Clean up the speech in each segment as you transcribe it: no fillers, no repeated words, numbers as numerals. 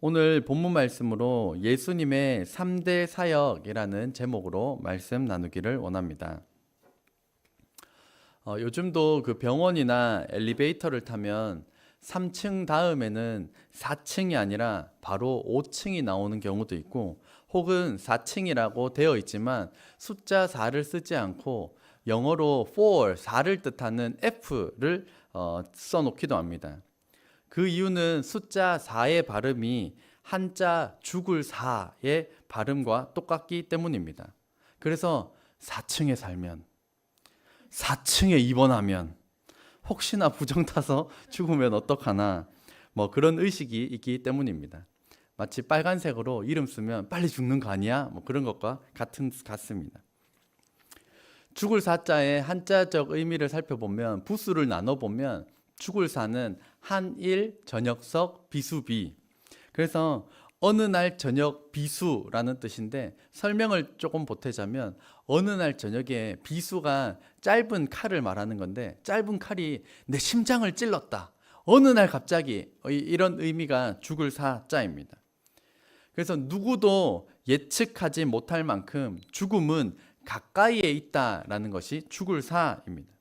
오늘 본문 말씀으로 예수님의 3대 사역이라는 제목으로 말씀 나누기를 원합니다. 요즘도 그 병원이나 엘리베이터를 타면 3층 다음에는 4층이 아니라 바로 5층이 나오는 경우도 있고, 혹은 4층이라고 되어 있지만 숫자 4를 쓰지 않고 영어로 4를 뜻하는 F를 써놓기도 합니다. 그 이유는 숫자 4의 발음이 한자 죽을 4의 발음과 똑같기 때문입니다. 그래서 4층에 살면, 4층에 입원하면, 혹시나 부정 타서 죽으면 어떡하나, 그런 의식이 있기 때문입니다. 마치 빨간색으로 이름 쓰면 빨리 죽는 거 아니야? 그런 것과 같습니다. 죽을 사자의 한자적 의미를 살펴보면, 부수를 나눠보면 죽을 사는 한일 저녁석 비수비, 그래서 어느 날 저녁 비수라는 뜻인데, 설명을 조금 보태자면 어느 날 저녁에 비수가 짧은 칼을 말하는 건데, 짧은 칼이 내 심장을 찔렀다, 어느 날 갑자기, 이런 의미가 죽을 사자입니다. 그래서 누구도 예측하지 못할 만큼 죽음은 가까이에 있다라는 것이 죽을 사입니다.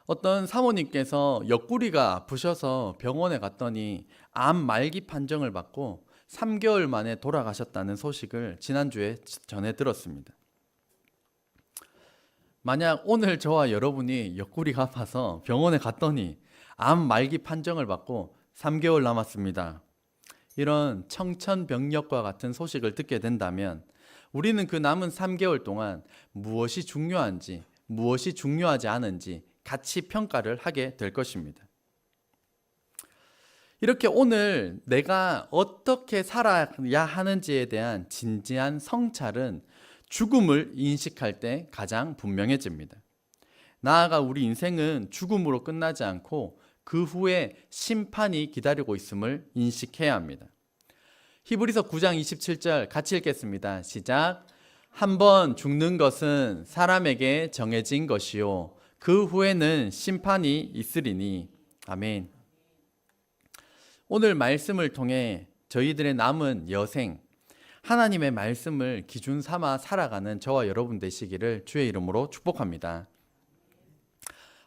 어떤 사모님께서 옆구리가 아프셔서 병원에 갔더니 암 말기 판정을 받고 3개월 만에 돌아가셨다는 소식을 지난주에 전해 들었습니다. 만약 오늘 저와 여러분이 옆구리가 아파서 병원에 갔더니 암 말기 판정을 받고 3개월 남았습니다, 이런 청천벽력과 같은 소식을 듣게 된다면, 우리는 그 남은 3개월 동안 무엇이 중요한지, 무엇이 중요하지 않은지 같이 평가를 하게 될 것입니다. 이렇게 오늘 내가 어떻게 살아야 하는지에 대한 진지한 성찰은 죽음을 인식할 때 가장 분명해집니다. 나아가 우리 인생은 죽음으로 끝나지 않고 그 후에 심판이 기다리고 있음을 인식해야 합니다. 히브리서 9장 27절 같이 읽겠습니다. 시작. 한번 죽는 것은 사람에게 정해진 것이요 그 후에는 심판이 있으리니. 아멘. 오늘 말씀을 통해 저희들의 남은 여생, 하나님의 말씀을 기준 삼아 살아가는 저와 여러분 되시기를 주의 이름으로 축복합니다.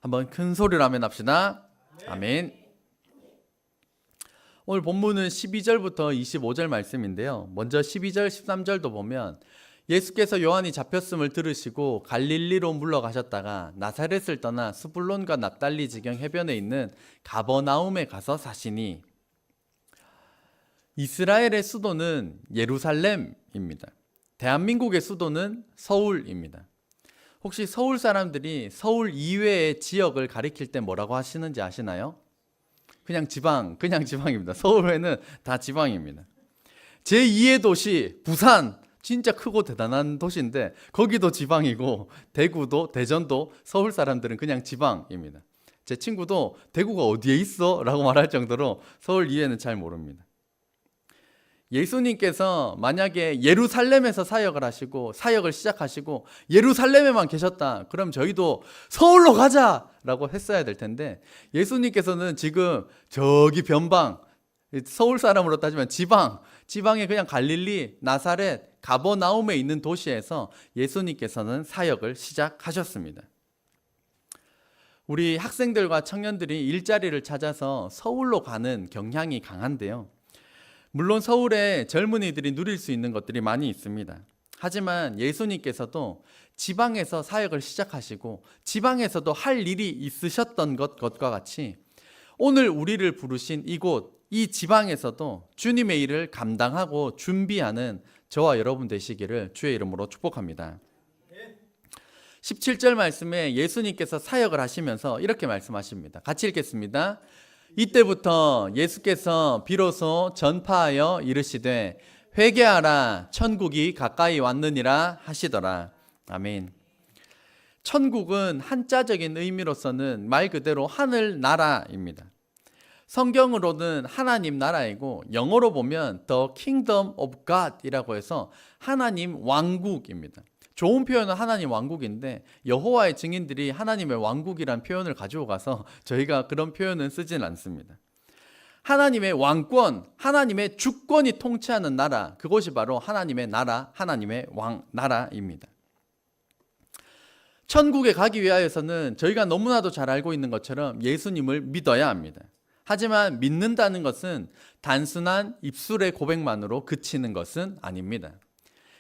한번 큰 소리로 아멘 합시다. 아멘. 오늘 본문은 12절부터 25절 말씀인데요. 먼저 12절, 13절도 보면 예수께서 요한이 잡혔음을 들으시고 갈릴리로 물러가셨다가 나사렛을 떠나 스불론과 납달리 지경 해변에 있는 가버나움에 가서 사시니. 이스라엘의 수도는 예루살렘입니다. 대한민국의 수도는 서울입니다. 혹시 서울 사람들이 서울 이외의 지역을 가리킬 때 뭐라고 하시는지 아시나요? 그냥 지방입니다. 서울 외에는 다 지방입니다. 제2의 도시 부산, 진짜 크고 대단한 도시인데 거기도 지방이고, 대전도 서울 사람들은 그냥 지방입니다. 제 친구도 대구가 어디에 있어? 라고 말할 정도로 서울 이외에는 잘 모릅니다. 예수님께서 만약에 예루살렘에서 사역을 시작하시고 예루살렘에만 계셨다, 그럼 저희도 서울로 가자 라고 했어야 될 텐데, 예수님께서는 지금 저기 변방, 서울 사람으로 따지면 지방에 그냥 갈릴리, 나사렛, 가버나움에 있는 도시에서 예수님께서는 사역을 시작하셨습니다. 우리 학생들과 청년들이 일자리를 찾아서 서울로 가는 경향이 강한데요. 물론 서울에 젊은이들이 누릴 수 있는 것들이 많이 있습니다. 하지만 예수님께서도 지방에서 사역을 시작하시고 지방에서도 할 일이 있으셨던 것과 같이 오늘 우리를 부르신 이곳, 이 지방에서도 주님의 일을 감당하고 준비하는 저와 여러분 되시기를 주의 이름으로 축복합니다. 17절 말씀에 예수님께서 사역을 하시면서 이렇게 말씀하십니다. 같이 읽겠습니다. 이때부터 예수께서 비로소 전파하여 이르시되 회개하라 천국이 가까이 왔느니라 하시더라. 아멘. 천국은 한자적인 의미로서는 말 그대로 하늘 나라입니다. 성경으로는 하나님 나라이고, 영어로 보면 The Kingdom of God 이라고 해서 하나님 왕국입니다. 좋은 표현은 하나님 왕국인데, 여호와의 증인들이 하나님의 왕국이란 표현을 가지고 가서 저희가 그런 표현은 쓰진 않습니다. 하나님의 왕권, 하나님의 주권이 통치하는 나라, 그것이 바로 하나님의 나라, 하나님의 왕 나라입니다. 천국에 가기 위하여서는 저희가 너무나도 잘 알고 있는 것처럼 예수님을 믿어야 합니다. 하지만 믿는다는 것은 단순한 입술의 고백만으로 그치는 것은 아닙니다.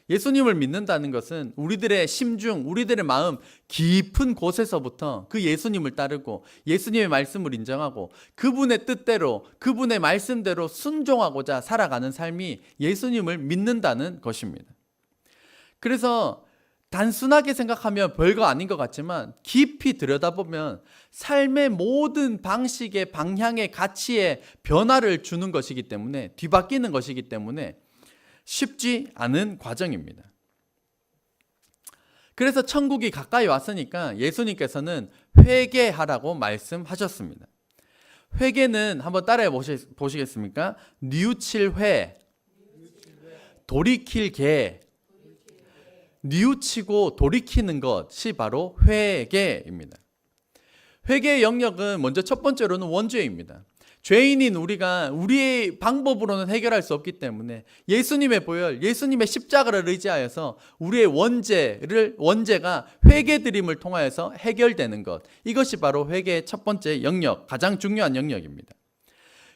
예수님을 믿는다는 것은 우리들의 심중, 우리들의 마음 깊은 곳에서부터 그 예수님을 따르고 예수님의 말씀을 인정하고 그분의 뜻대로, 그분의 말씀대로 순종하고자 살아가는 삶이 예수님을 믿는다는 것입니다. 그래서 단순하게 생각하면 별거 아닌 것 같지만 깊이 들여다보면 삶의 모든 방식의 방향의 가치에 변화를 주는 것이기 때문에, 뒤바뀌는 것이기 때문에 쉽지 않은 과정입니다. 그래서 천국이 가까이 왔으니까 예수님께서는 회개하라고 말씀하셨습니다. 회개는 한번 따라해 보시겠습니까? 뉘우칠 회, 돌이킬 개, 뉘우치고 돌이키는 것이 바로 회개입니다. 회개의 영역은 먼저 첫 번째로는 원죄입니다. 죄인인 우리가 우리의 방법으로는 해결할 수 없기 때문에 예수님의 보혈, 예수님의 십자가를 의지하여서 우리의 원죄가 회개드림을 통하여서 해결되는 것, 이것이 바로 회개의 첫 번째 영역, 가장 중요한 영역입니다.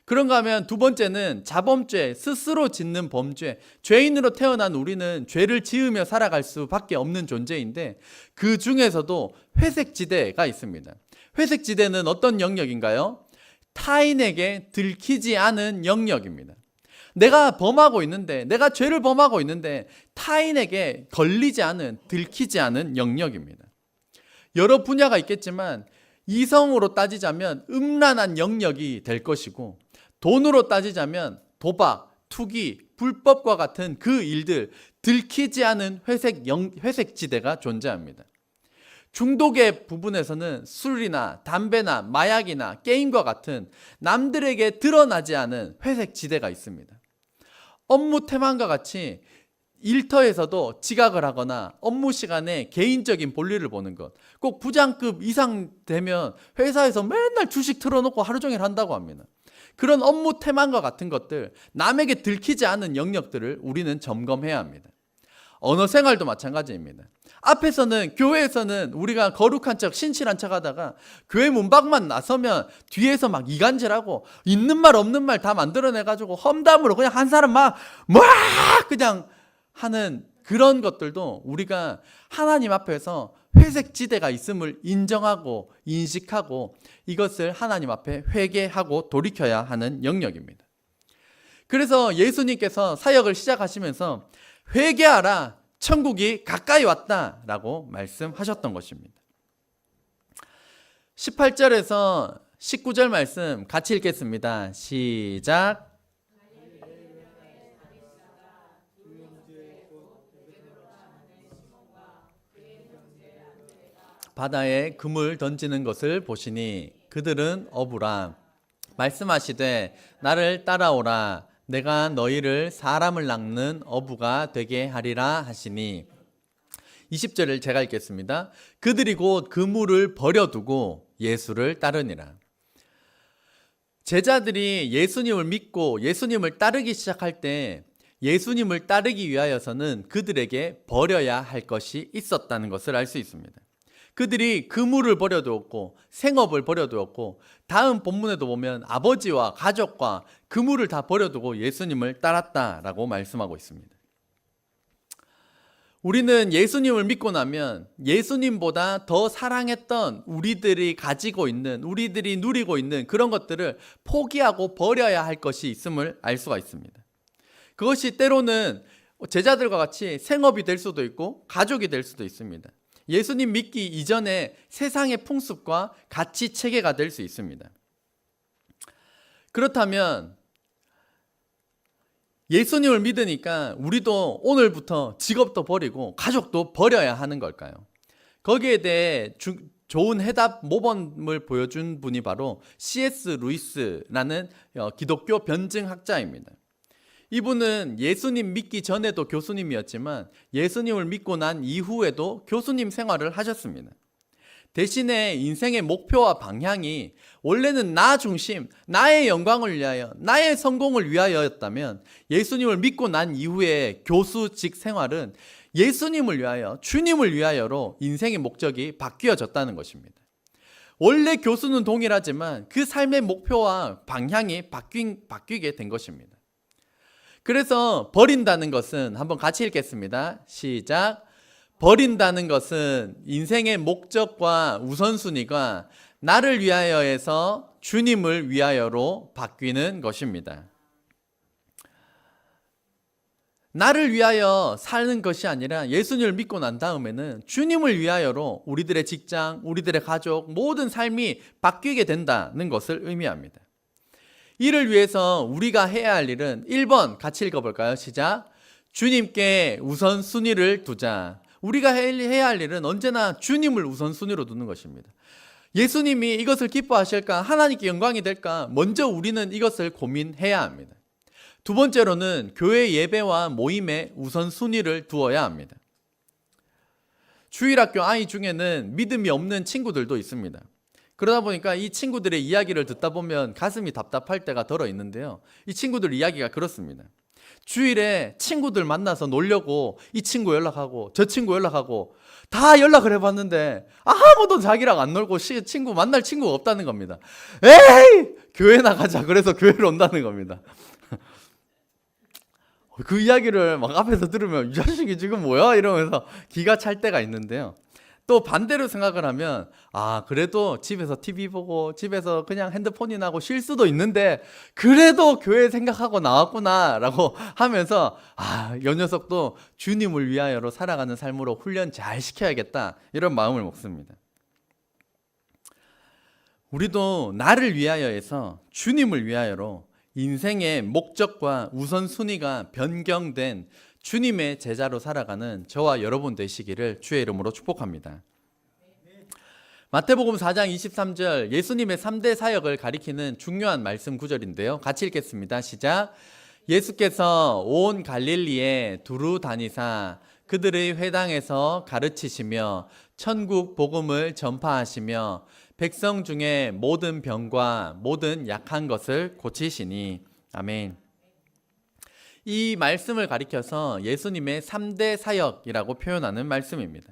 그런가 하면 두 번째는 자범죄, 스스로 짓는 범죄. 죄인으로 태어난 우리는 죄를 지으며 살아갈 수밖에 없는 존재인데 그 중에서도 회색지대가 있습니다. 회색지대는 어떤 영역인가요? 타인에게 들키지 않은 영역입니다. 내가 범하고 있는데, 내가 죄를 범하고 있는데 타인에게 걸리지 않은, 들키지 않은 영역입니다. 여러 분야가 있겠지만 이성으로 따지자면 음란한 영역이 될 것이고, 돈으로 따지자면 도박, 투기, 불법과 같은 그 일들, 들키지 않은 회색지대가 존재합니다. 중독의 부분에서는 술이나 담배나 마약이나 게임과 같은 남들에게 드러나지 않은 회색지대가 있습니다. 업무 태만과 같이 일터에서도 지각을 하거나 업무 시간에 개인적인 볼일을 보는 것, 꼭 부장급 이상 되면 회사에서 맨날 주식 틀어놓고 하루 종일 한다고 합니다. 그런 업무 태만과 같은 것들, 남에게 들키지 않은 영역들을 우리는 점검해야 합니다. 언어 생활도 마찬가지입니다. 앞에서는, 교회에서는 우리가 거룩한 척, 신실한 척 하다가 교회 문밖만 나서면 뒤에서 막 이간질하고 있는 말 없는 말 다 만들어내가지고 험담으로 그냥 한 사람 막 그냥 하는 그런 것들도 우리가 하나님 앞에서 회색 지대가 있음을 인정하고 인식하고 이것을 하나님 앞에 회개하고 돌이켜야 하는 영역입니다. 그래서 예수님께서 사역을 시작하시면서 회개하라, 천국이 가까이 왔다라고 말씀하셨던 것입니다. 18절에서 19절 말씀 같이 읽겠습니다. 시작. 바다에 금을 던지는 것을 보시니 그들은 어부라. 말씀하시되 나를 따라오라. 내가 너희를 사람을 낚는 어부가 되게 하리라 하시니. 20절을 제가 읽겠습니다. 그들이 곧 그물을 버려두고 예수를 따르니라. 제자들이 예수님을 믿고 예수님을 따르기 시작할 때 예수님을 따르기 위하여서는 그들에게 버려야 할 것이 있었다는 것을 알 수 있습니다. 그들이 그물을 버려두었고 생업을 버려두었고 다음 본문에도 보면 아버지와 가족과 그물을 다 버려두고 예수님을 따랐다라고 말씀하고 있습니다. 우리는 예수님을 믿고 나면 예수님보다 더 사랑했던 우리들이 가지고 있는, 우리들이 누리고 있는 그런 것들을 포기하고 버려야 할 것이 있음을 알 수가 있습니다. 그것이 때로는 제자들과 같이 생업이 될 수도 있고 가족이 될 수도 있습니다. 예수님 믿기 이전에 세상의 풍습과 가치 체계가 될 수 있습니다. 그렇다면 예수님을 믿으니까 우리도 오늘부터 직업도 버리고 가족도 버려야 하는 걸까요? 거기에 대해 좋은 해답 모범을 보여준 분이 바로 C.S. 루이스라는 기독교 변증학자입니다. 이분은 예수님 믿기 전에도 교수님이었지만 예수님을 믿고 난 이후에도 교수님 생활을 하셨습니다. 대신에 인생의 목표와 방향이 원래는 나 중심, 나의 영광을 위하여, 나의 성공을 위하여였다면 예수님을 믿고 난 이후에 교수직 생활은 예수님을 위하여, 주님을 위하여로 인생의 목적이 바뀌어졌다는 것입니다. 원래 교수는 동일하지만 그 삶의 목표와 방향이 바뀌게 된 것입니다. 그래서 버린다는 것은, 한번 같이 읽겠습니다. 시작. 버린다는 것은 인생의 목적과 우선순위가 나를 위하여에서 주님을 위하여로 바뀌는 것입니다. 나를 위하여 사는 것이 아니라 예수님을 믿고 난 다음에는 주님을 위하여로 우리들의 직장, 우리들의 가족, 모든 삶이 바뀌게 된다는 것을 의미합니다. 이를 위해서 우리가 해야 할 일은 1번 같이 읽어볼까요? 시작. 주님께 우선순위를 두자. 우리가 해야 할 일은 언제나 주님을 우선순위로 두는 것입니다. 예수님이 이것을 기뻐하실까? 하나님께 영광이 될까? 먼저 우리는 이것을 고민해야 합니다. 두 번째로는 교회 예배와 모임에 우선순위를 두어야 합니다. 주일학교 아이 중에는 믿음이 없는 친구들도 있습니다. 그러다 보니까 이 친구들의 이야기를 듣다 보면 가슴이 답답할 때가 덜어 있는데요. 이 친구들 이야기가 그렇습니다. 주일에 친구들 만나서 놀려고 이 친구 연락하고 저 친구 연락하고 다 연락을 해봤는데 아무도 자기랑 안 놀고 친구 만날 친구가 없다는 겁니다. 에이! 교회 나가자. 그래서 교회를 온다는 겁니다. 그 이야기를 막 앞에서 들으면 이 자식이 지금 뭐야? 이러면서 기가 찰 때가 있는데요. 또 반대로 생각을 하면 그래도 집에서 TV 보고 집에서 그냥 핸드폰이나 하고 쉴 수도 있는데 그래도 교회 생각하고 나왔구나 라고 하면서 이 녀석도 주님을 위하여로 살아가는 삶으로 훈련 잘 시켜야겠다 이런 마음을 먹습니다. 우리도 나를 위하여에서 주님을 위하여로 인생의 목적과 우선순위가 변경된 주님의 제자로 살아가는 저와 여러분 되시기를 주의 이름으로 축복합니다. 마태복음 4장 23절 예수님의 3대 사역을 가리키는 중요한 말씀 구절인데요. 같이 읽겠습니다. 시작. 예수께서 온 갈릴리에 두루 다니사 그들의 회당에서 가르치시며 천국 복음을 전파하시며 백성 중에 모든 병과 모든 약한 것을 고치시니. 아멘. 이 말씀을 가리켜서 예수님의 3대 사역이라고 표현하는 말씀입니다.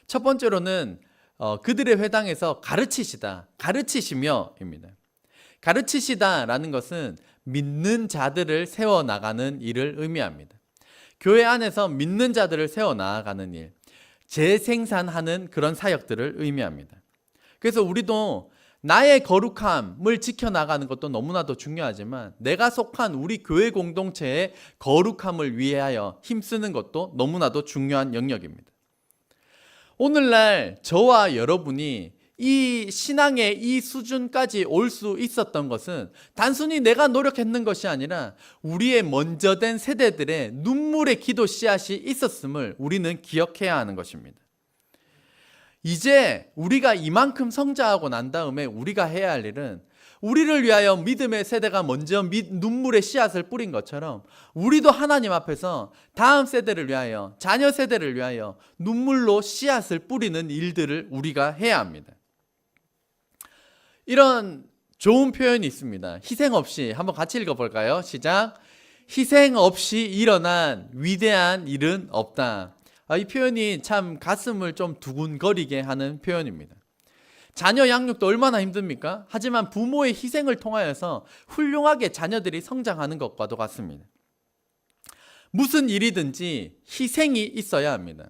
첫 번째로는 그들의 회당에서 가르치시며입니다. 가르치시다라는 것은 믿는 자들을 세워나가는 일을 의미합니다. 교회 안에서 믿는 자들을 세워나가는 일, 재생산하는 그런 사역들을 의미합니다. 그래서 우리도 나의 거룩함을 지켜나가는 것도 너무나도 중요하지만 내가 속한 우리 교회 공동체의 거룩함을 위하여 힘쓰는 것도 너무나도 중요한 영역입니다. 오늘날 저와 여러분이 이 신앙의 이 수준까지 올 수 있었던 것은 단순히 내가 노력했는 것이 아니라 우리의 먼저 된 세대들의 눈물의 기도 씨앗이 있었음을 우리는 기억해야 하는 것입니다. 이제 우리가 이만큼 성장하고 난 다음에 우리가 해야 할 일은 우리를 위하여 믿음의 세대가 먼저 눈물의 씨앗을 뿌린 것처럼 우리도 하나님 앞에서 다음 세대를 위하여, 자녀 세대를 위하여 눈물로 씨앗을 뿌리는 일들을 우리가 해야 합니다. 이런 좋은 표현이 있습니다. 희생 없이, 한번 같이 읽어볼까요? 시작. 희생 없이 일어난 위대한 일은 없다. 이 표현이 참 가슴을 좀 두근거리게 하는 표현입니다. 자녀 양육도 얼마나 힘듭니까? 하지만 부모의 희생을 통하여서 훌륭하게 자녀들이 성장하는 것과도 같습니다. 무슨 일이든지 희생이 있어야 합니다.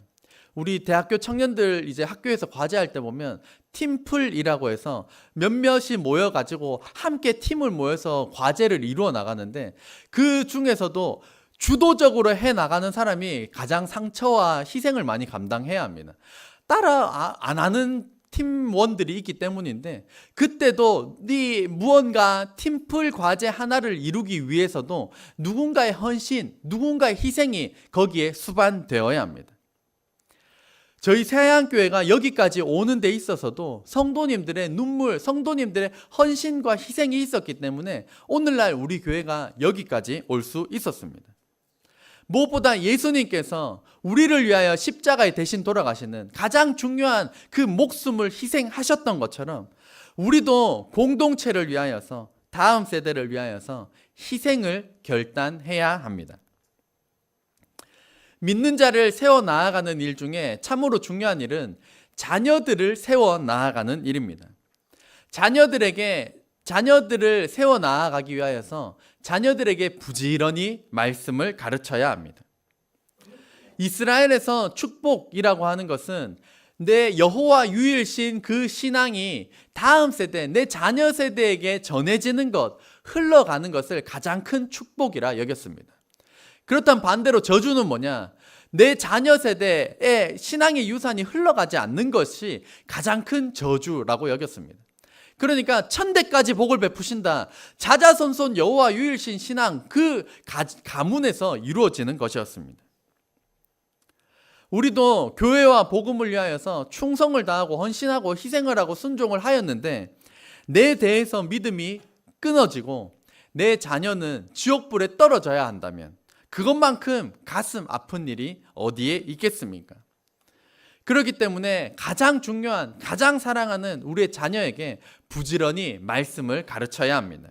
우리 대학교 청년들 이제 학교에서 과제할 때 보면 팀플이라고 해서 몇몇이 모여가지고 함께 팀을 모여서 과제를 이루어 나가는데 그 중에서도 주도적으로 해 나가는 사람이 가장 상처와 희생을 많이 감당해야 합니다. 따라 안 하는 팀원들이 있기 때문인데 그때도 무언가 팀플 과제 하나를 이루기 위해서도 누군가의 헌신, 누군가의 희생이 거기에 수반되어야 합니다. 저희 새하얀교회가 여기까지 오는 데 있어서도 성도님들의 눈물, 성도님들의 헌신과 희생이 있었기 때문에 오늘날 우리 교회가 여기까지 올 수 있었습니다. 무엇보다 예수님께서 우리를 위하여 십자가에 대신 돌아가시는 가장 중요한 그 목숨을 희생하셨던 것처럼 우리도 공동체를 위하여서, 다음 세대를 위하여서 희생을 결단해야 합니다. 믿는 자를 세워 나아가는 일 중에 참으로 중요한 일은 자녀들을 세워 나아가는 일입니다. 자녀들을 세워 나아가기 위하여서 자녀들에게 부지런히 말씀을 가르쳐야 합니다. 이스라엘에서 축복이라고 하는 것은 내 여호와 유일신 그 신앙이 다음 세대, 내 자녀 세대에게 전해지는 것, 흘러가는 것을 가장 큰 축복이라 여겼습니다. 그렇다면 반대로 저주는 뭐냐? 내 자녀 세대에 신앙의 유산이 흘러가지 않는 것이 가장 큰 저주라고 여겼습니다. 그러니까 천대까지 복을 베푸신다. 자자손손 여호와 유일신 신앙, 그 가문에서 이루어지는 것이었습니다. 우리도 교회와 복음을 위하여서 충성을 다하고 헌신하고 희생을 하고 순종을 하였는데 내 대해서 믿음이 끊어지고 내 자녀는 지옥불에 떨어져야 한다면 그것만큼 가슴 아픈 일이 어디에 있겠습니까? 그렇기 때문에 가장 중요한, 가장 사랑하는 우리의 자녀에게 부지런히 말씀을 가르쳐야 합니다.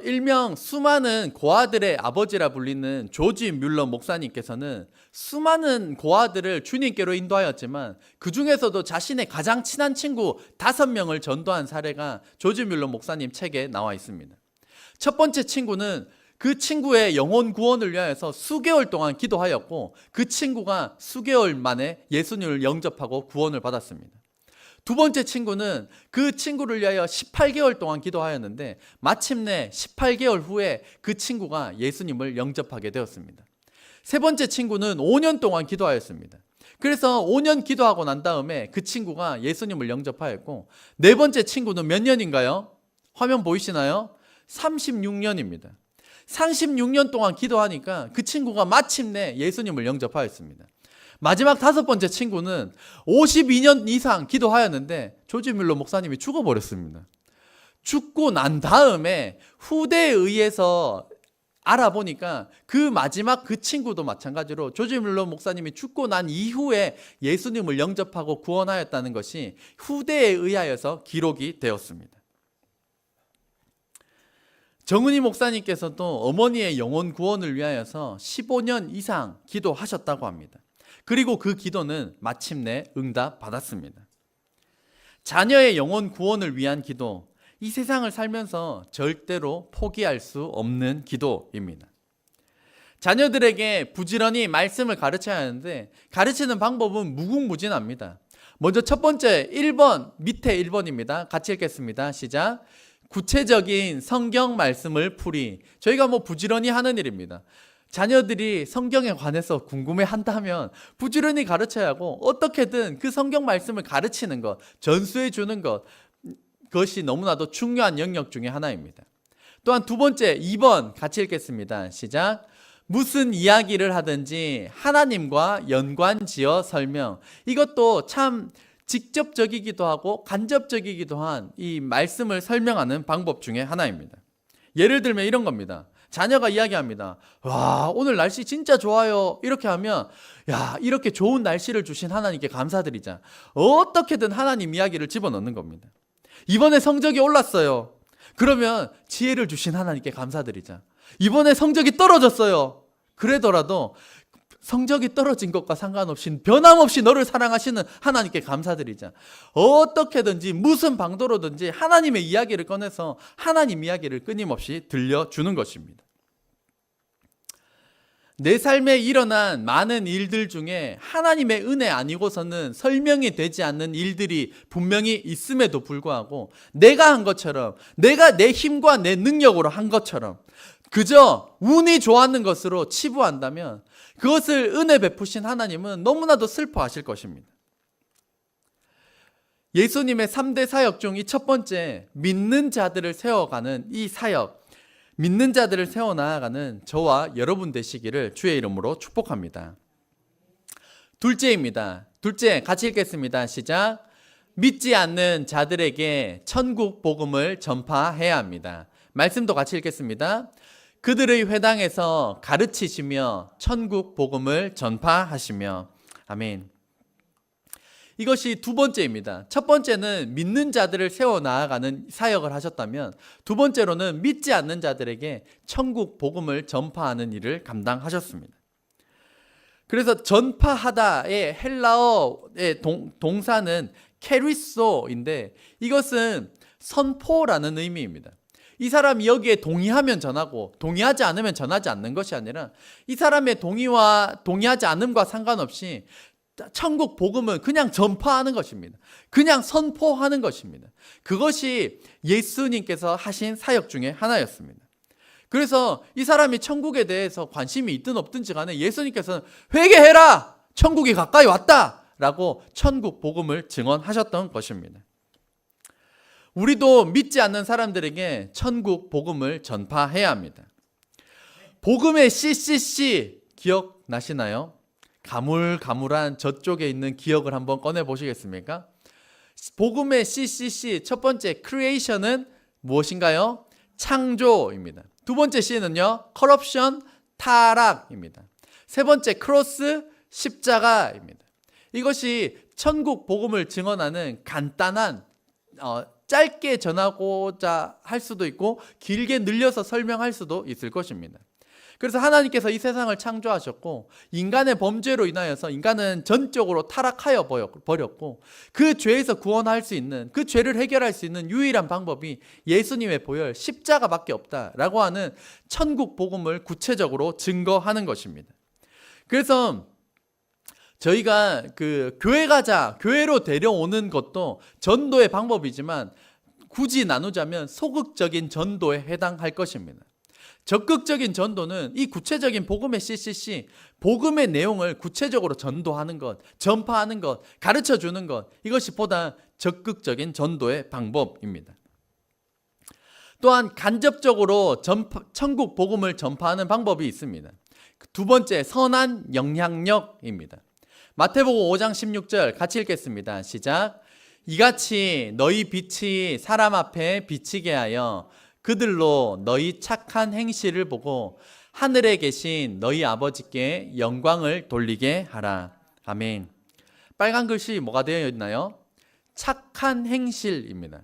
일명 수많은 고아들의 아버지라 불리는 조지 뮬러 목사님께서는 수많은 고아들을 주님께로 인도하였지만 그 중에서도 자신의 가장 친한 친구 5명을 전도한 사례가 조지 뮬러 목사님 책에 나와 있습니다. 첫 번째 친구는 그 친구의 영혼 구원을 위하여서 수개월 동안 기도하였고 그 친구가 수개월 만에 예수님을 영접하고 구원을 받았습니다. 두 번째 친구는 그 친구를 위하여 18개월 동안 기도하였는데 마침내 18개월 후에 그 친구가 예수님을 영접하게 되었습니다. 세 번째 친구는 5년 동안 기도하였습니다. 그래서 5년 기도하고 난 다음에 그 친구가 예수님을 영접하였고 네 번째 친구는 몇 년인가요? 화면 보이시나요? 36년입니다. 36년 동안 기도하니까 그 친구가 마침내 예수님을 영접하였습니다. 마지막 5번째 친구는 52년 이상 기도하였는데 조지 뮬러 목사님이 죽어버렸습니다. 죽고 난 다음에 후대에 의해서 알아보니까 그 마지막 그 친구도 마찬가지로 조지 뮬러 목사님이 죽고 난 이후에 예수님을 영접하고 구원하였다는 것이 후대에 의하여서 기록이 되었습니다. 정은희 목사님께서도 어머니의 영혼 구원을 위하여서 15년 이상 기도하셨다고 합니다. 그리고 그 기도는 마침내 응답받았습니다. 자녀의 영혼 구원을 위한 기도, 이 세상을 살면서 절대로 포기할 수 없는 기도입니다. 자녀들에게 부지런히 말씀을 가르쳐야 하는데 가르치는 방법은 무궁무진합니다. 먼저 첫 번째 1번, 밑에 1번입니다. 같이 읽겠습니다. 시작. 구체적인 성경 말씀을 풀이. 저희가 부지런히 하는 일입니다. 자녀들이 성경에 관해서 궁금해한다면 부지런히 가르쳐야 하고 어떻게든 그 성경 말씀을 가르치는 것, 전수해 주는 것, 그것이 너무나도 중요한 영역 중에 하나입니다. 또한 두 번째 2번 같이 읽겠습니다. 시작. 무슨 이야기를 하든지 하나님과 연관지어 설명. 이것도 참 직접적이기도 하고 간접적이기도 한 이 말씀을 설명하는 방법 중에 하나입니다. 예를 들면 이런 겁니다. 자녀가 이야기합니다. 와, 오늘 날씨 진짜 좋아요. 이렇게 하면 야, 이렇게 좋은 날씨를 주신 하나님께 감사드리자. 어떻게든 하나님 이야기를 집어넣는 겁니다. 이번에 성적이 올랐어요. 그러면 지혜를 주신 하나님께 감사드리자. 이번에 성적이 떨어졌어요. 그래더라도 성적이 떨어진 것과 상관없이 변함없이 너를 사랑하시는 하나님께 감사드리자. 어떻게든지 무슨 방도로든지 하나님의 이야기를 꺼내서 하나님 이야기를 끊임없이 들려주는 것입니다. 내 삶에 일어난 많은 일들 중에 하나님의 은혜 아니고서는 설명이 되지 않는 일들이 분명히 있음에도 불구하고 내가 한 것처럼, 내가 내 힘과 내 능력으로 한 것처럼 그저 운이 좋았는 것으로 치부한다면 그것을 은혜 베푸신 하나님은 너무나도 슬퍼하실 것입니다. 예수님의 3대 사역 중 이 첫 번째 믿는 자들을 세워가는 이 사역, 믿는 자들을 세워나가는 저와 여러분 되시기를 주의 이름으로 축복합니다. 둘째입니다. 둘째 같이 읽겠습니다. 시작. 믿지 않는 자들에게 천국 복음을 전파해야 합니다. 말씀도 같이 읽겠습니다. 그들의 회당에서 가르치시며 천국 복음을 전파하시며. 아멘. 이것이 두 번째입니다. 첫 번째는 믿는 자들을 세워 나아가는 사역을 하셨다면, 두 번째로는 믿지 않는 자들에게 천국 복음을 전파하는 일을 감당하셨습니다. 그래서 전파하다의 헬라어의 동사는 캐리소인데, 이것은 선포라는 의미입니다. 이 사람이 여기에 동의하면 전하고 동의하지 않으면 전하지 않는 것이 아니라, 이 사람의 동의와 동의하지 않음과 상관없이 천국 복음은 그냥 전파하는 것입니다. 그냥 선포하는 것입니다. 그것이 예수님께서 하신 사역 중에 하나였습니다. 그래서 이 사람이 천국에 대해서 관심이 있든 없든지 간에 예수님께서는 회개해라! 천국이 가까이 왔다! 라고 천국 복음을 증언하셨던 것입니다. 우리도 믿지 않는 사람들에게 천국 복음을 전파해야 합니다. 복음의 CCC 기억나시나요? 가물가물한 저쪽에 있는 기억을 한번 꺼내 보시겠습니까? 복음의 CCC 첫 번째 크리에이션은 무엇인가요? 창조입니다. 두 번째 C는요, corruption, 타락입니다. 세 번째 크로스, 십자가입니다. 이것이 천국 복음을 증언하는 간단한 짧게 전하고자 할 수도 있고 길게 늘려서 설명할 수도 있을 것입니다. 그래서 하나님께서 이 세상을 창조하셨고, 인간의 범죄로 인하여서 인간은 전적으로 타락하여 버렸고, 그 죄에서 구원할 수 있는, 그 죄를 해결할 수 있는 유일한 방법이 예수님의 보혈 십자가밖에 없다라고 하는 천국 복음을 구체적으로 증거하는 것입니다. 그래서 저희가 교회 가자, 교회로 데려오는 것도 전도의 방법이지만, 굳이 나누자면 소극적인 전도에 해당할 것입니다. 적극적인 전도는 이 구체적인 복음의 CCC, 복음의 내용을 구체적으로 전도하는 것, 전파하는 것, 가르쳐 주는 것, 이것이 보다 적극적인 전도의 방법입니다. 또한 간접적으로 천국 복음을 전파하는 방법이 있습니다. 두 번째, 선한 영향력입니다. 마태복음 5장 16절 같이 읽겠습니다. 시작. 이같이 너희 빛이 사람 앞에 비치게 하여 그들로 너희 착한 행실을 보고 하늘에 계신 너희 아버지께 영광을 돌리게 하라. 아멘. 빨간 글씨 뭐가 되어 있나요? 착한 행실입니다.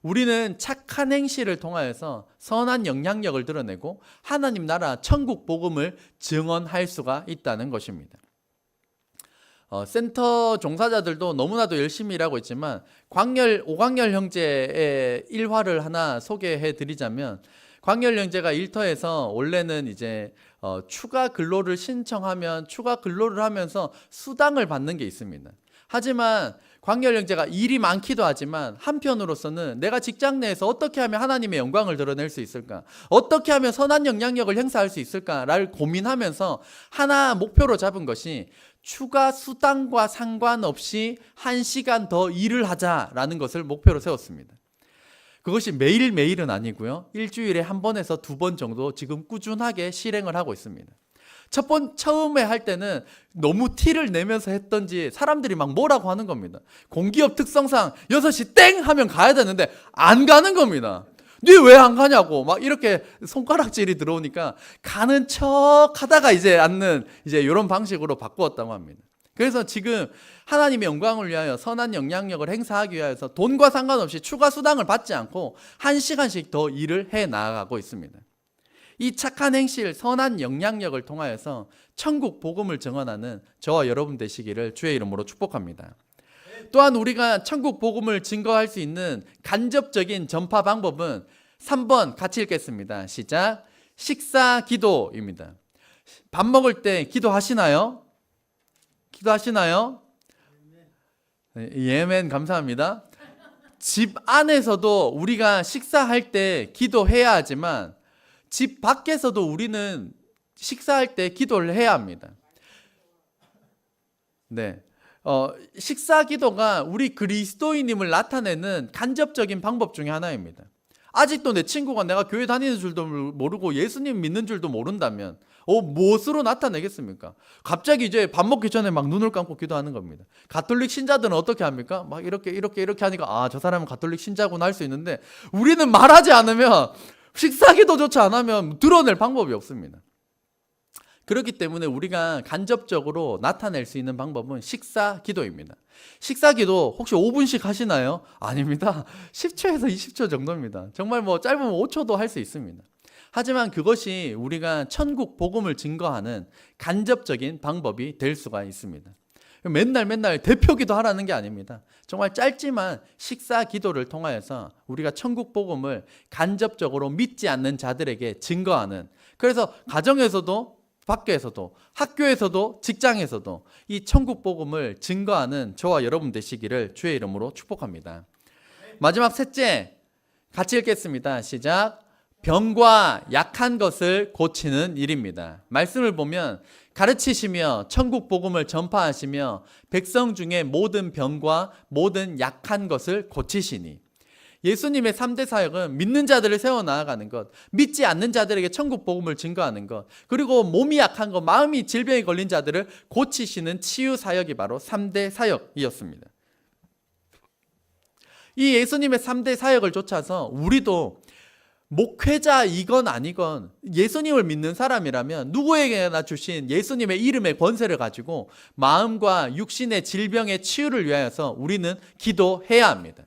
우리는 착한 행실을 통하여서 선한 영향력을 드러내고 하나님 나라 천국 복음을 증언할 수가 있다는 것입니다. 센터 종사자들도 너무나도 열심히 일하고 있지만, 오광열 형제의 일화를 하나 소개해 드리자면, 광열 형제가 일터에서 원래는 이제 추가 근로를 신청하면 추가 근로를 하면서 수당을 받는 게 있습니다. 하지만 광열 형제가 일이 많기도 하지만 한편으로서는 내가 직장 내에서 어떻게 하면 하나님의 영광을 드러낼 수 있을까? 어떻게 하면 선한 영향력을 행사할 수 있을까를 고민하면서 하나 목표로 잡은 것이 추가 수당과 상관없이 1시간 더 일을 하자라는 것을 목표로 세웠습니다. 그것이 매일매일은 아니고요. 일주일에 한 번에서 두 번 정도 지금 꾸준하게 실행을 하고 있습니다. 처음에 할 때는 너무 티를 내면서 했던지 사람들이 막 뭐라고 하는 겁니다. 공기업 특성상 6시 땡 하면 가야 되는데 안 가는 겁니다. 니 왜 안 가냐고 막 이렇게 손가락질이 들어오니까 가는 척 하다가 이제 앉는 이런 방식으로 바꾸었다고 합니다. 그래서 지금 하나님의 영광을 위하여 선한 영향력을 행사하기 위하여서 돈과 상관없이 추가 수당을 받지 않고 1시간씩 더 일을 해 나가고 있습니다. 이 착한 행실, 선한 영향력을 통하여서 천국 복음을 증언하는 저와 여러분 되시기를 주의 이름으로 축복합니다. 또한 우리가 천국 복음을 증거할 수 있는 간접적인 전파 방법은 3번 같이 읽겠습니다. 시작. 식사 기도입니다. 밥 먹을 때 기도하시나요? 기도하시나요? 예멘, 감사합니다. 집 안에서도 우리가 식사할 때 기도해야 하지만 집 밖에서도 우리는 식사할 때 기도를 해야 합니다. 네. 식사 기도가 우리 그리스도인임을 나타내는 간접적인 방법 중에 하나입니다. 아직도 내 친구가 내가 교회 다니는 줄도 모르고 예수님 믿는 줄도 모른다면 무엇으로 나타내겠습니까? 갑자기 이제 밥 먹기 전에 막 눈을 감고 기도하는 겁니다. 가톨릭 신자들은 어떻게 합니까? 막 이렇게 하니까 저 사람은 가톨릭 신자구나 할 수 있는데, 우리는 말하지 않으면 식사기도조차 안 하면 드러낼 방법이 없습니다. 그렇기 때문에 우리가 간접적으로 나타낼 수 있는 방법은 식사기도입니다. 식사기도 혹시 5분씩 하시나요? 아닙니다. 10초에서 20초 정도입니다. 정말 뭐 짧으면 5초도 할 수 있습니다. 하지만 그것이 우리가 천국 복음을 증거하는 간접적인 방법이 될 수가 있습니다. 맨날 대표기도 하라는 게 아닙니다. 정말 짧지만 식사기도를 통하여서 우리가 천국 복음을 간접적으로 믿지 않는 자들에게 증거하는, 그래서 가정에서도 밖에서도 학교에서도 직장에서도 이 천국 복음을 증거하는 저와 여러분 되시기를 주의 이름으로 축복합니다. 마지막 셋째, 같이 읽겠습니다. 시작. 병과 약한 것을 고치는 일입니다. 말씀을 보면 가르치시며 천국 복음을 전파하시며 백성 중에 모든 병과 모든 약한 것을 고치시니. 예수님의 3대 사역은 믿는 자들을 세워나가는 것, 믿지 않는 자들에게 천국 복음을 증거하는 것, 그리고 몸이 약한 것, 마음이 질병에 걸린 자들을 고치시는 치유 사역이 바로 3대 사역이었습니다. 이 예수님의 3대 사역을 쫓아서 우리도 목회자이건 아니건 예수님을 믿는 사람이라면 누구에게나 주신 예수님의 이름의 권세를 가지고 마음과 육신의 질병의 치유를 위하여서 우리는 기도해야 합니다.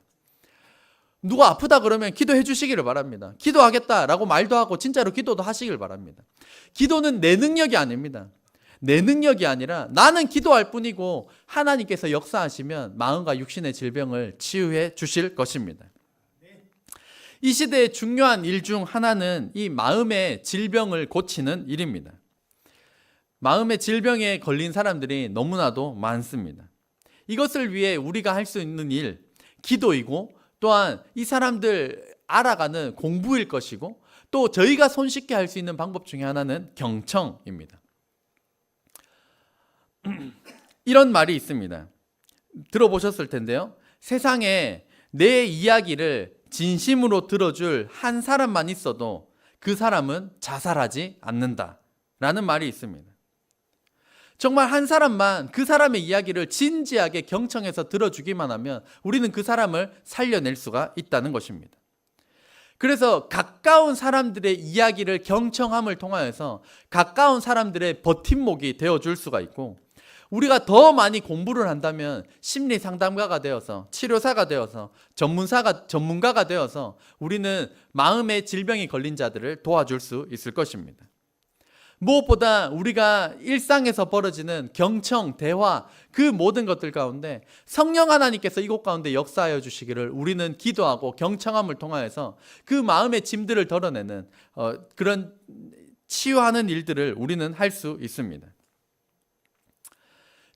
누가 아프다 그러면 기도해 주시기를 바랍니다. 기도하겠다라고 말도 하고 진짜로 기도도 하시길 바랍니다. 기도는 내 능력이 아닙니다. 내 능력이 아니라 나는 기도할 뿐이고 하나님께서 역사하시면 마음과 육신의 질병을 치유해 주실 것입니다. 이 시대의 중요한 일 중 하나는 이 마음의 질병을 고치는 일입니다. 마음의 질병에 걸린 사람들이 너무나도 많습니다. 이것을 위해 우리가 할 수 있는 일, 기도이고 또한 이 사람들 알아가는 공부일 것이고 또 저희가 손쉽게 할 수 있는 방법 중에 하나는 경청입니다. 이런 말이 있습니다. 들어보셨을 텐데요. 세상에 내 이야기를 진심으로 들어줄 한 사람만 있어도 그 사람은 자살하지 않는다 라는 말이 있습니다. 정말 한 사람만 그 사람의 이야기를 진지하게 경청해서 들어주기만 하면 우리는 그 사람을 살려낼 수가 있다는 것입니다. 그래서 가까운 사람들의 이야기를 경청함을 통하여서 가까운 사람들의 버팀목이 되어줄 수가 있고, 우리가 더 많이 공부를 한다면 심리 상담가가 되어서 치료사가 되어서 전문가가 되어서 우리는 마음의 질병이 걸린 자들을 도와줄 수 있을 것입니다. 무엇보다 우리가 일상에서 벌어지는 경청, 대화, 그 모든 것들 가운데 성령 하나님께서 이곳 가운데 역사하여 주시기를 우리는 기도하고 경청함을 통하여서 그 마음의 짐들을 덜어내는 그런 치유하는 일들을 우리는 할 수 있습니다.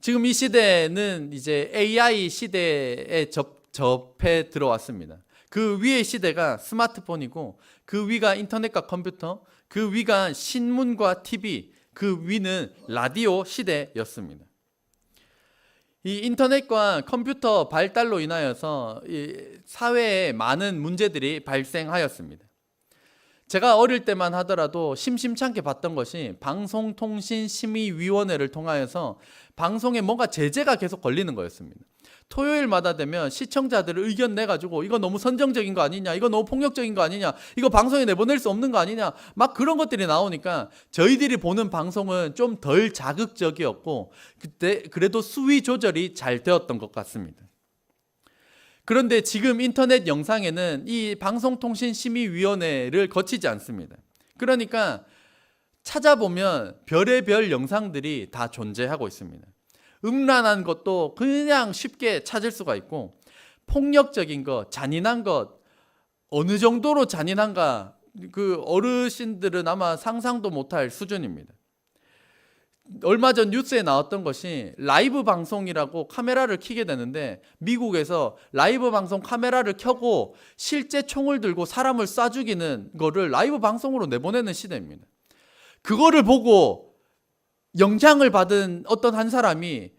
지금 이 시대는 이제 AI 시대에 접해 들어왔습니다. 그 위의 시대가 스마트폰이고 그 위가 인터넷과 컴퓨터, 그 위가 신문과 TV, 그 위는 라디오 시대였습니다. 이 인터넷과 컴퓨터 발달로 인하여서 이 사회에 많은 문제들이 발생하였습니다. 제가 어릴 때만 하더라도 심심찮게 봤던 것이 방송통신심의위원회를 통하여서 방송에 뭔가 제재가 계속 걸리는 거였습니다. 토요일마다 되면 시청자들을 의견 내가지고 이거 너무 선정적인 거 아니냐, 이거 너무 폭력적인 거 아니냐, 이거 방송에 내보낼 수 없는 거 아니냐, 막 그런 것들이 나오니까 저희들이 보는 방송은 좀 덜 자극적이었고 그때 그래도 수위 조절이 잘 되었던 것 같습니다. 그런데 지금 인터넷 영상에는 이 방송통신심의위원회를 거치지 않습니다. 그러니까 찾아보면 별의별 영상들이 다 존재하고 있습니다. 음란한 것도 그냥 쉽게 찾을 수가 있고, 폭력적인 것, 잔인한 것, 어느 정도로 잔인한가 그 어르신들은 아마 상상도 못할 수준입니다. 얼마 전 뉴스에 나왔던 것이 라이브 방송이라고 카메라를 켜게 되는데 미국에서 라이브 방송 카메라를 켜고 실제 총을 들고 사람을 쏴 죽이는 거를 라이브 방송으로 내보내는 시대입니다. 그거를 보고 영향을 받은 어떤 한 사람이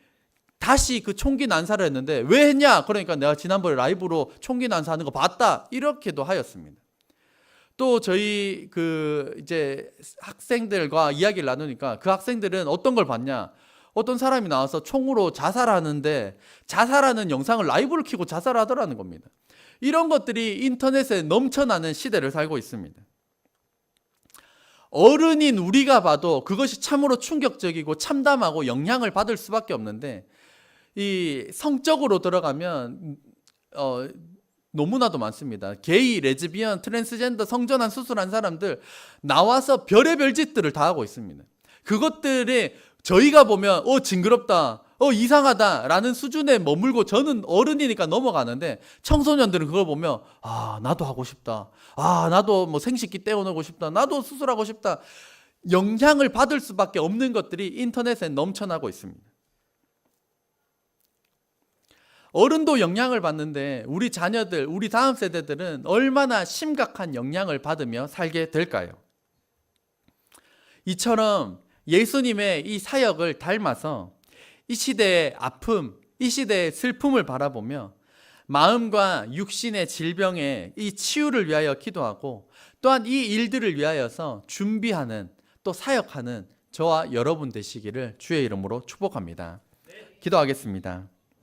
다시 그 총기 난사를 했는데 왜 했냐? 그러니까 내가 지난번에 라이브로 총기 난사하는 거 봤다. 이렇게도 하였습니다. 또 저희 이제 학생들과 이야기를 나누니까 그 학생들은 어떤 걸 봤냐? 어떤 사람이 나와서 총으로 자살하는데 자살하는 영상을 라이브를 켜고 자살하더라는 겁니다. 이런 것들이 인터넷에 넘쳐나는 시대를 살고 있습니다. 어른인 우리가 봐도 그것이 참으로 충격적이고 참담하고 영향을 받을 수밖에 없는데, 이 성적으로 들어가면 너무나도 많습니다. 게이, 레즈비언, 트랜스젠더, 성전환 수술한 사람들 나와서 별의별 짓들을 다 하고 있습니다. 그것들이 저희가 보면 징그럽다, 이상하다 라는 수준에 머물고 저는 어른이니까 넘어가는데, 청소년들은 그걸 보면 나도 하고 싶다, 나도 뭐 생식기 떼어내고 싶다, 나도 수술하고 싶다, 영향을 받을 수밖에 없는 것들이 인터넷에 넘쳐나고 있습니다. 어른도 영향을 받는데 우리 자녀들, 우리 다음 세대들은 얼마나 심각한 영향을 받으며 살게 될까요? 이처럼 예수님의 이 사역을 닮아서 이 시대의 아픔, 이 시대의 슬픔을 바라보며 마음과 육신의 질병의 이 치유를 위하여 기도하고, 또한 이 일들을 위하여서 준비하는, 또 사역하는 저와 여러분 되시기를 주의 이름으로 축복합니다. 기도하겠습니다.